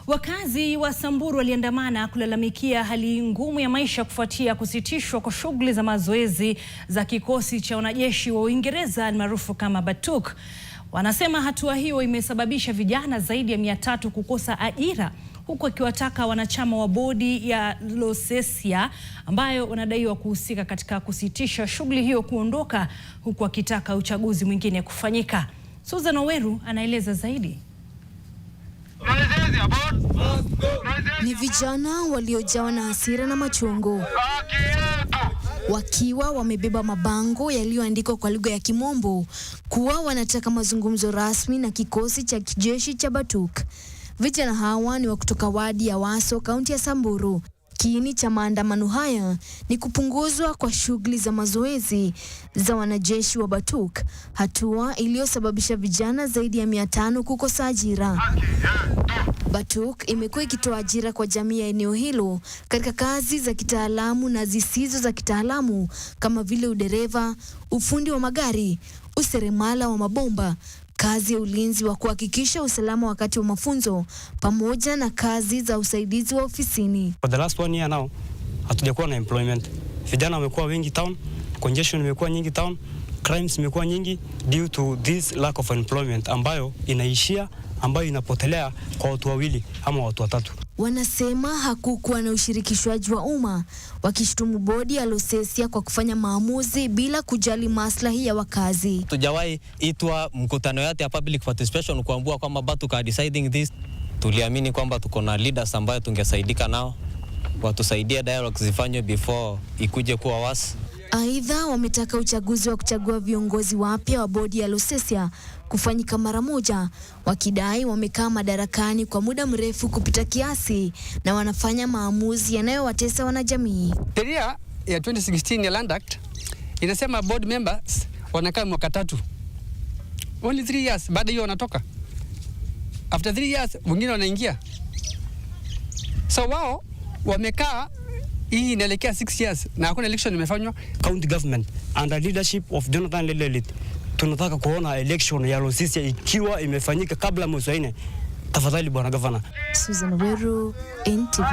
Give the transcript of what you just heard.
Wakazi wa Samburu waliandamana kulalamikia hali ngumu ya maisha kufuatia kusitishwa kwa shughuli za mazoezi za kikosi cha wanajeshi wa Uingereza maarufu kama Batuk. Wanasema hatua hiyo imesababisha vijana zaidi ya 300 kukosa ajira, huku wakiwataka wanachama wa bodi ya Losesia ambayo wanadaiwa kuhusika katika kusitisha shughuli hiyo kuondoka, huku wakitaka uchaguzi mwingine kufanyika. Susan Oweru anaeleza zaidi. Ni vijana waliojawa na hasira na machungu, wakiwa wamebeba mabango yaliyoandikwa kwa lugha ya Kimombo kuwa wanataka mazungumzo rasmi na kikosi cha kijeshi cha Batuk. Vijana hawa ni wa kutoka wadi ya Waso, kaunti ya Samburu. Kiini cha maandamano haya ni kupunguzwa kwa shughuli za mazoezi za wanajeshi wa Batuk, hatua iliyosababisha vijana zaidi ya 500 kukosa ajira. Batuk imekuwa ikitoa ajira kwa jamii ya eneo hilo katika kazi za kitaalamu na zisizo za kitaalamu kama vile udereva, ufundi wa magari, useremala wa mabomba, kazi ya ulinzi wa kuhakikisha usalama wakati wa mafunzo, pamoja na kazi za usaidizi wa ofisini. For the last 1 year now, hatujakuwa na employment. Vijana wamekuwa wengi town, congestion imekuwa nyingi town, crimes imekuwa nyingi due to this lack of employment ambayo inapotelea kwa watu wawili ama watu watatu. Wanasema hakukuwa na ushirikishwaji wa umma, wakishtumu bodi ya Losesia kwa kufanya maamuzi bila kujali maslahi ya wakazi. Tujawahi itwa mkutano yote ya public participation kuambua kwamba Batuk are deciding this. Tuliamini kwamba tuko na leaders ambayo tungesaidika nao, watusaidie dialogue zifanywe before ikuje kuwa wasi. Aidha, wametaka uchaguzi wa kuchagua viongozi wapya wa bodi ya Losesia kufanyika mara moja, wakidai wamekaa madarakani kwa muda mrefu kupita kiasi na wanafanya maamuzi yanayowatesa wanajamii. Sheria ya 2016 ya Land Act inasema board members wanakaa mwaka 3. Only 3 years, baada hiyo wanatoka. After 3 years wengine wanaingia. So wao wamekaa, hii inaelekea 6 years na hakuna election imefanywa. County government under leadership of Jonathan Lelelit, tunataka kuona election ya Losesia ikiwa imefanyika kabla mwezi wa 4. Tafadhali bwana gavana. Susan Oweru, NTV.